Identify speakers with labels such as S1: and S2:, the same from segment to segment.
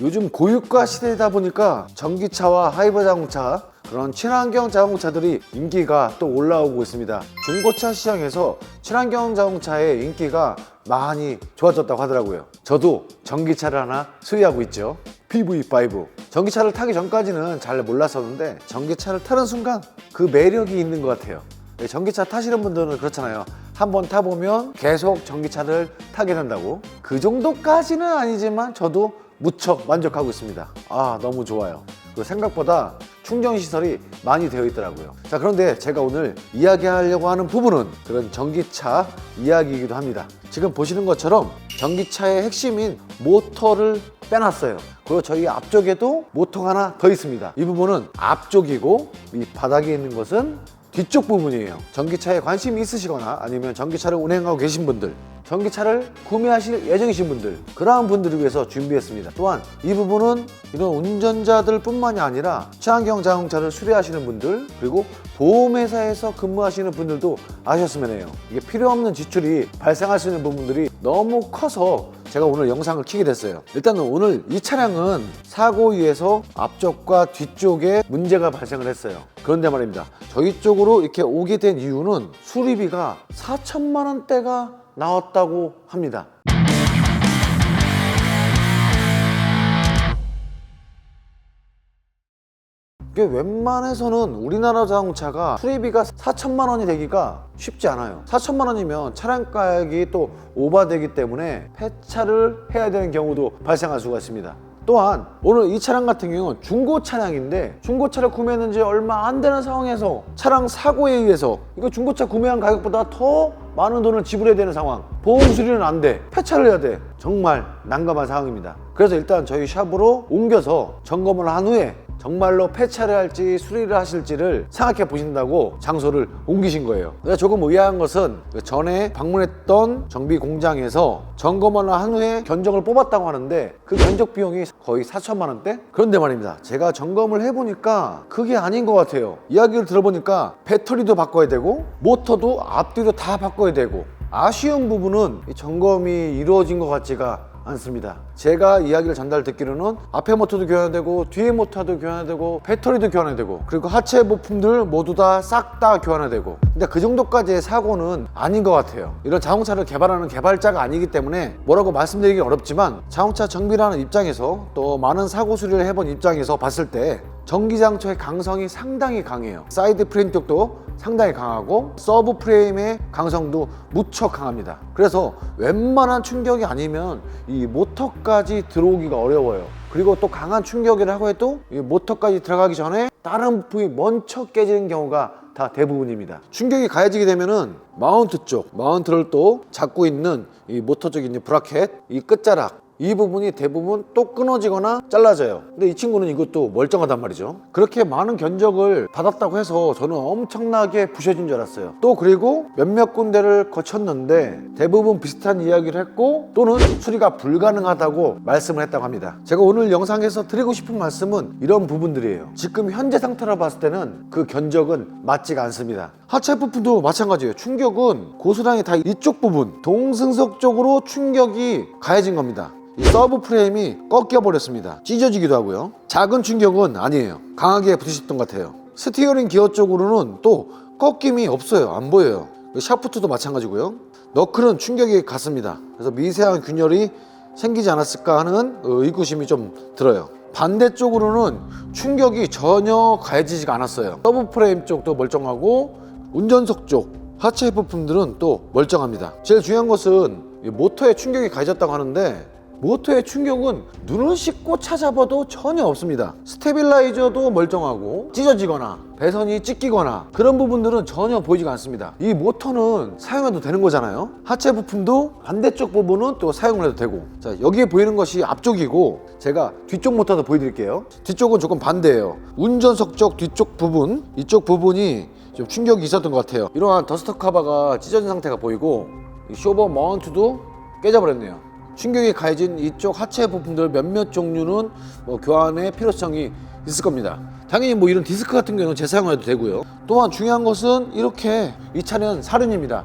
S1: 요즘 고유가 시대이다 보니까 전기차와 하이브리드 자동차, 그런 친환경 자동차들이 인기가 또 올라오고 있습니다. 중고차 시장에서 친환경 자동차의 인기가 많이 좋아졌다고 하더라고요. 저도 전기차를 하나 소유하고 있죠. PV5. 전기차를 타기 전까지는 잘 몰랐었는데 전기차를 타는 순간 그 매력이 있는 것 같아요. 전기차 타시는 분들은 그렇잖아요. 한번 타보면 계속 전기차를 타게 된다고. 그 정도까지는 아니지만 저도 무척 만족하고 있습니다. 너무 좋아요. 그리고 생각보다 충전 시설이 많이 되어 있더라고요. 자, 그런데 제가 오늘 이야기하려고 하는 부분은 그런 전기차 이야기이기도 합니다. 지금 보시는 것처럼 전기차의 핵심인 모터를 빼놨어요. 그리고 저희 앞쪽에도 모터가 하나 더 있습니다. 이 부분은 앞쪽이고 이 바닥에 있는 것은 뒤쪽 부분이에요. 전기차에 관심이 있으시거나 아니면 전기차를 운행하고 계신 분들, 전기차를 구매하실 예정이신 분들, 그러한 분들을 위해서 준비했습니다. 또한 이 부분은 이런 운전자들 뿐만이 아니라 친환경 자동차를 수리하시는 분들, 그리고 보험회사에서 근무하시는 분들도 아셨으면 해요. 이게 필요 없는 지출이 발생할 수 있는 부분들이 너무 커서 제가 오늘 영상을 켜게 됐어요. 일단은 오늘 이 차량은 사고 이후에서 앞쪽과 뒤쪽에 문제가 발생을 했어요. 그런데 말입니다, 저희 쪽으로 이렇게 오게 된 이유는 수리비가 4천만 원대가 나왔다고 합니다. 이게 웬만해서는 우리나라 자동차가 수리비가 4천만 원이 되기가 쉽지 않아요. 4천만 원이면 차량 가격이 또 오버되기 때문에 폐차를 해야 되는 경우도 발생할 수가 있습니다. 또한 오늘 이 차량 같은 경우는 중고 차량인데 중고차를 구매했는지 얼마 안 되는 상황에서 차량 사고에 의해서 이거 중고차 구매한 가격보다 더 많은 돈을 지불해야 되는 상황, 보험 수리는 안 돼, 폐차를 해야 돼. 정말 난감한 상황입니다. 그래서 일단 저희 샵으로 옮겨서 점검을 한 후에 정말로 폐차를 할지 수리를 하실지를 생각해 보신다고 장소를 옮기신 거예요. 내가 조금 의아한 것은 전에 방문했던 정비 공장에서 점검을 한 후에 견적을 뽑았다고 하는데 그 견적 비용이 거의 4천만 원대? 그런데 말입니다, 제가 점검을 해보니까 그게 아닌 것 같아요. 이야기를 들어보니까 배터리도 바꿔야 되고 모터도 앞뒤로 다 바꿔야 되고, 아쉬운 부분은 이 점검이 이루어진 것 같지가 않습니다. 제가 이야기를 전달 듣기로는 앞에 모터도 교환해야 되고 뒤에 모터도 교환해야 되고 배터리도 교환해야 되고 그리고 하체 부품들 모두 다 싹 다 교환해야 되고, 근데 그 정도까지의 사고는 아닌 것 같아요. 이런 자동차를 개발하는 개발자가 아니기 때문에 뭐라고 말씀드리기 어렵지만 자동차 정비라는 입장에서 또 많은 사고 수리를 해본 입장에서 봤을 때 전기장치의 강성이 상당히 강해요. 사이드 프레임 쪽도 상당히 강하고 서브 프레임의 강성도 무척 강합니다. 그래서 웬만한 충격이 아니면 이 모터까지 들어오기가 어려워요. 그리고 또 강한 충격이라고 해도 이 모터까지 들어가기 전에 다른 부위 먼저 깨지는 경우가 다 대부분입니다. 충격이 가해지게 되면은 마운트 쪽, 마운트를 또 잡고 있는 이 모터 쪽에 있는 브라켓, 이 끝자락, 이 부분이 대부분 또 끊어지거나 잘라져요. 근데 이 친구는 이것도 멀쩡하단 말이죠. 그렇게 많은 견적을 받았다고 해서 저는 엄청나게 부셔진 줄 알았어요. 또 그리고 몇몇 군데를 거쳤는데 대부분 비슷한 이야기를 했고 또는 수리가 불가능하다고 말씀을 했다고 합니다. 제가 오늘 영상에서 드리고 싶은 말씀은 이런 부분들이에요. 지금 현재 상태로 봤을 때는 그 견적은 맞지가 않습니다. 하체 부품도 마찬가지예요. 충격은 고스란히 다 이쪽 부분 동승석 쪽으로 충격이 가해진 겁니다. 이 서브 프레임이 꺾여 버렸습니다. 찢어지기도 하고요. 작은 충격은 아니에요. 강하게 부딪혔던 것 같아요. 스티어링 기어 쪽으로는 또 꺾임이 없어요. 안 보여요. 샤프트도 마찬가지고요. 너클은 충격이 갔습니다. 그래서 미세한 균열이 생기지 않았을까 하는 의구심이 좀 들어요. 반대쪽으로는 충격이 전혀 가해지지가 않았어요. 서브 프레임 쪽도 멀쩡하고 운전석 쪽 하체 부품들은 또 멀쩡합니다. 제일 중요한 것은 모터에 충격이 가해졌다고 하는데 모터의 충격은 눈을 씻고 찾아봐도 전혀 없습니다. 스테빌라이저도 멀쩡하고 찢어지거나 배선이 찢기거나 그런 부분들은 전혀 보이지가 않습니다. 이 모터는 사용해도 되는 거잖아요. 하체 부품도 반대쪽 부분은 또 사용을 해도 되고, 자, 여기에 보이는 것이 앞쪽이고 제가 뒤쪽 모터도 보여드릴게요. 뒤쪽은 조금 반대예요. 운전석 쪽 뒤쪽 부분, 이쪽 부분이 좀 충격이 있었던 것 같아요. 이러한 더스터 커버가 찢어진 상태가 보이고 이 쇼버 마운트도 깨져버렸네요. 충격이 가해진 이쪽 하체 부품들 몇몇 종류는 교환의 필요성이 있을 겁니다. 당연히 이런 디스크 같은 경우는 재사용해도 되고요. 또한 중요한 것은 이렇게 이 차는 사륜입니다.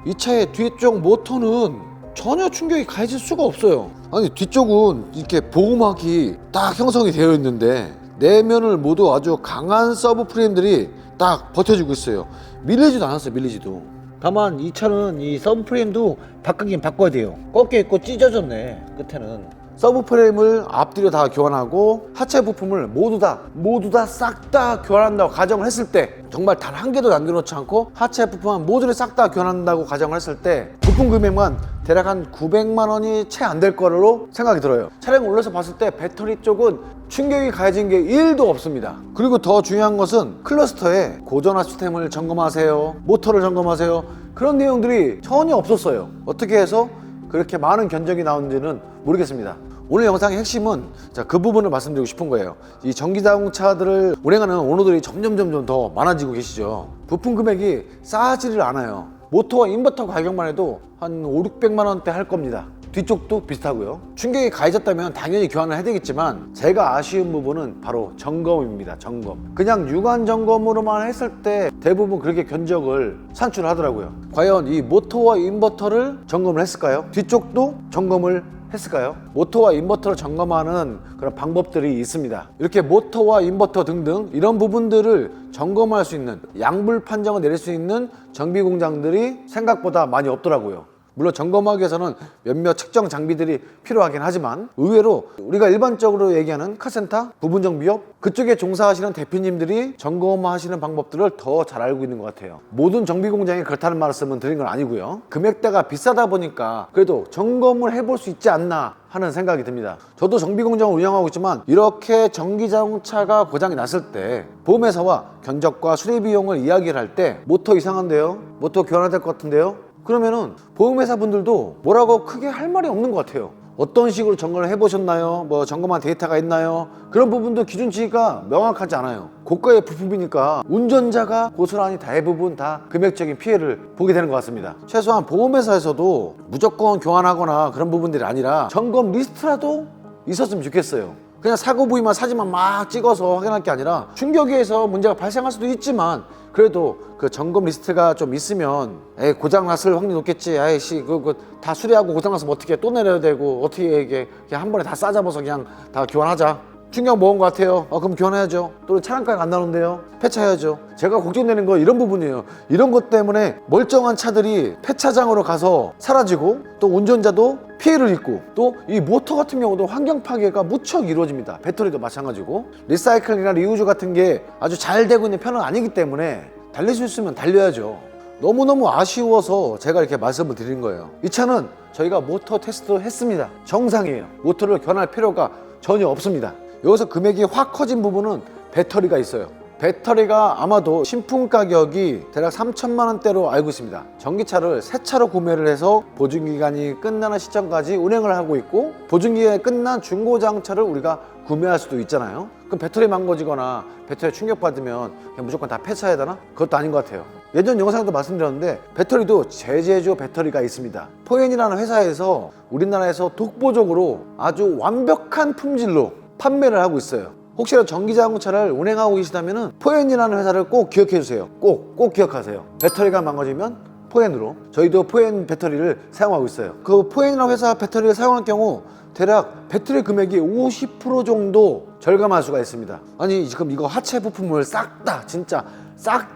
S1: 이 차의 뒤쪽 모터는 전혀 충격이 가해질 수가 없어요. 아니 뒤쪽은 이렇게 보호막이 딱 형성이 되어 있는데 내면을 모두 아주 강한 서브 프레임들이 딱 버텨주고 있어요. 밀리지도 않았어요. 밀리지도. 다만 이 차는 이 서브 프레임도 바꾸긴 바꿔야 돼요. 꺾여 있고 찢어졌네. 끝에는 서브 프레임을 앞뒤로 다 교환하고 하체 부품을 모두 다 싹 다 교환한다고 가정을 했을 때, 정말 단 한 개도 남겨놓지 않고 하체 부품만 모두를 싹 다 교환한다고 가정을 했을 때 부품 금액만 대략 한 900만 원이 채 안 될 거로 생각이 들어요. 차량 올려서 봤을 때 배터리 쪽은 충격이 가해진 게 1도 없습니다. 그리고 더 중요한 것은 클러스터에 고전화 시스템을 점검하세요, 모터를 점검하세요, 그런 내용들이 전혀 없었어요. 어떻게 해서 그렇게 많은 견적이 나오는지는 모르겠습니다. 오늘 영상의 핵심은 그 부분을 말씀드리고 싶은 거예요. 이 전기자동차들을 운행하는 오너들이 점점 더 많아지고 계시죠. 부품 금액이 싸지를 않아요. 모터와 인버터 가격만 해도 한 500~600만 원대 할 겁니다. 뒤쪽도 비슷하고요. 충격이 가해졌다면 당연히 교환을 해야 되겠지만 제가 아쉬운 부분은 바로 점검입니다. 점검. 그냥 육안 점검으로만 했을 때 대부분 그렇게 견적을 산출하더라고요. 과연 이 모터와 인버터를 점검을 했을까요? 뒤쪽도 점검을 했을까요? 모터와 인버터를 점검하는 그런 방법들이 있습니다. 이렇게 모터와 인버터 등등 이런 부분들을 점검할 수 있는, 양불 판정을 내릴 수 있는 정비 공장들이 생각보다 많이 없더라고요. 물론 점검하기 위해서는 몇몇 측정 장비들이 필요하긴 하지만 의외로 우리가 일반적으로 얘기하는 카센터, 부분정비업 그쪽에 종사하시는 대표님들이 점검하시는 방법들을 더 잘 알고 있는 것 같아요. 모든 정비 공장이 그렇다는 말씀은 드린 건 아니고요. 금액대가 비싸다 보니까 그래도 점검을 해볼 수 있지 않나 하는 생각이 듭니다. 저도 정비 공장을 운영하고 있지만 이렇게 전기자동차가 고장이 났을 때 보험회사와 견적과 수리 비용을 이야기를 할 때 모터 이상한데요? 모터 교환해야 될 것 같은데요? 그러면은 보험회사 분들도 뭐라고 크게 할 말이 없는 것 같아요. 어떤 식으로 점검을 해보셨나요? 뭐 점검한 데이터가 있나요? 그런 부분도 기준치가 명확하지 않아요. 고가의 부품이니까 운전자가 고스란히 대부분 다 금액적인 피해를 보게 되는 것 같습니다. 최소한 보험회사에서도 무조건 교환하거나 그런 부분들이 아니라 점검 리스트라도 있었으면 좋겠어요. 그냥 사고 부위만 사진만 막 찍어서 확인할 게 아니라 충격에서 문제가 발생할 수도 있지만 그래도 그 점검 리스트가 좀 있으면 고장 났을 확률이 높겠지. 아이씨 그거 다 수리하고 고장 났으면 어떻게 또 내려야 되고 어떻게 이게 그냥 한 번에 다 싸잡아서 그냥 다 교환하자. 충격 먹은 것 같아요. 그럼 교환해야죠. 또 차량가가 안 나오는데요. 폐차해야죠. 제가 걱정되는 거 이런 부분이에요. 이런 것 때문에 멀쩡한 차들이 폐차장으로 가서 사라지고 또 운전자도 피해를 입고 또 이 모터 같은 경우도 환경 파괴가 무척 이루어집니다. 배터리도 마찬가지고 리사이클이나 리유즈 같은 게 아주 잘 되고 있는 편은 아니기 때문에 달릴 수 있으면 달려야죠. 너무너무 아쉬워서 제가 이렇게 말씀을 드린 거예요. 이 차는 저희가 모터 테스트 했습니다. 정상이에요. 모터를 교환할 필요가 전혀 없습니다. 여기서 금액이 확 커진 부분은 배터리가 있어요. 배터리가 아마도 신품 가격이 대략 3천만 원대로 알고 있습니다. 전기차를 새 차로 구매를 해서 보증기간이 끝나는 시점까지 운행을 하고 있고 보증기간이 끝난 중고장차를 우리가 구매할 수도 있잖아요. 그럼 배터리 망가지거나 배터리 충격받으면 그냥 무조건 다 폐차해야 되나? 그것도 아닌 것 같아요. 예전 영상에도 말씀드렸는데 배터리도 제재조 배터리가 있습니다. 포엔이라는 회사에서 우리나라에서 독보적으로 아주 완벽한 품질로 판매를 하고 있어요. 혹시라도 전기자동차를 운행하고 계시다면 포엔이라는 회사를 꼭 기억해 주세요. 꼭 기억하세요. 배터리가 망가지면 포엔으로. 저희도 포엔 배터리를 사용하고 있어요. 그 포엔이라는 회사 배터리를 사용할 경우 대략 배터리 금액이 50% 정도 절감할 수가 있습니다. 아니 지금 이거 하체 부품을 싹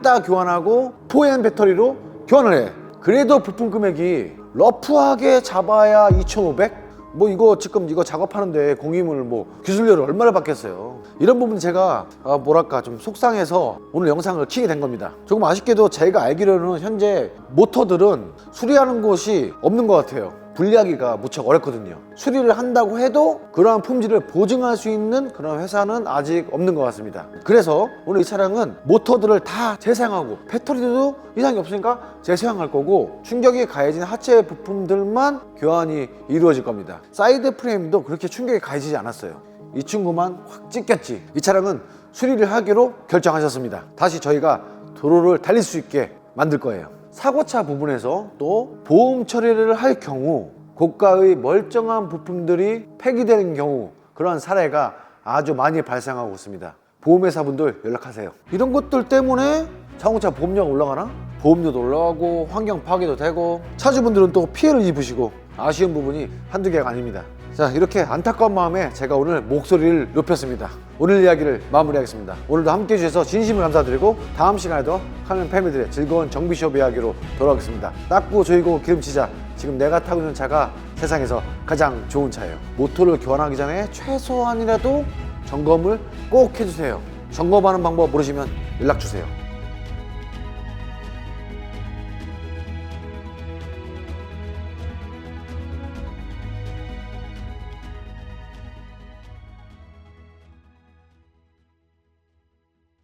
S1: 다 교환하고 포엔 배터리로 교환을 해. 그래도 부품 금액이 러프하게 잡아야 2,500? 뭐 이거 지금 이거 작업하는데 공임을 뭐 기술료를 얼마를 받겠어요. 이런 부분 제가 뭐랄까 좀 속상해서 오늘 영상을 키게 된 겁니다. 조금 아쉽게도 제가 알기로는 현재 모터들은 수리하는 곳이 없는 것 같아요. 분리하기가 무척 어렵거든요. 수리를 한다고 해도 그러한 품질을 보증할 수 있는 그런 회사는 아직 없는 것 같습니다. 그래서 오늘 이 차량은 모터들을 다 재사용하고 배터리도 이상이 없으니까 재사용할 거고 충격이 가해진 하체 부품들만 교환이 이루어질 겁니다. 사이드 프레임도 그렇게 충격이 가해지지 않았어요. 이 친구만 확 찢겼지. 이 차량은 수리를 하기로 결정하셨습니다. 다시 저희가 도로를 달릴 수 있게 만들 거예요. 사고차 부분에서 또 보험 처리를 할 경우 고가의 멀쩡한 부품들이 폐기되는 경우 그런 사례가 아주 많이 발생하고 있습니다. 보험회사분들 연락하세요. 이런 것들 때문에 자동차 보험료가 올라가나? 보험료도 올라가고 환경 파괴도 되고 차주분들은 또 피해를 입으시고 아쉬운 부분이 한두 개가 아닙니다. 자, 이렇게 안타까운 마음에 제가 오늘 목소리를 높였습니다. 오늘 이야기를 마무리하겠습니다. 오늘도 함께 해주셔서 진심으로 감사드리고 다음 시간에도 카멘 패밀리들의 즐거운 정비숍 이야기로 돌아오겠습니다. 닦고 조이고 기름치자. 지금 내가 타고 있는 차가 세상에서 가장 좋은 차예요. 모터를 교환하기 전에 최소한이라도 점검을 꼭 해주세요. 점검하는 방법 모르시면 연락 주세요.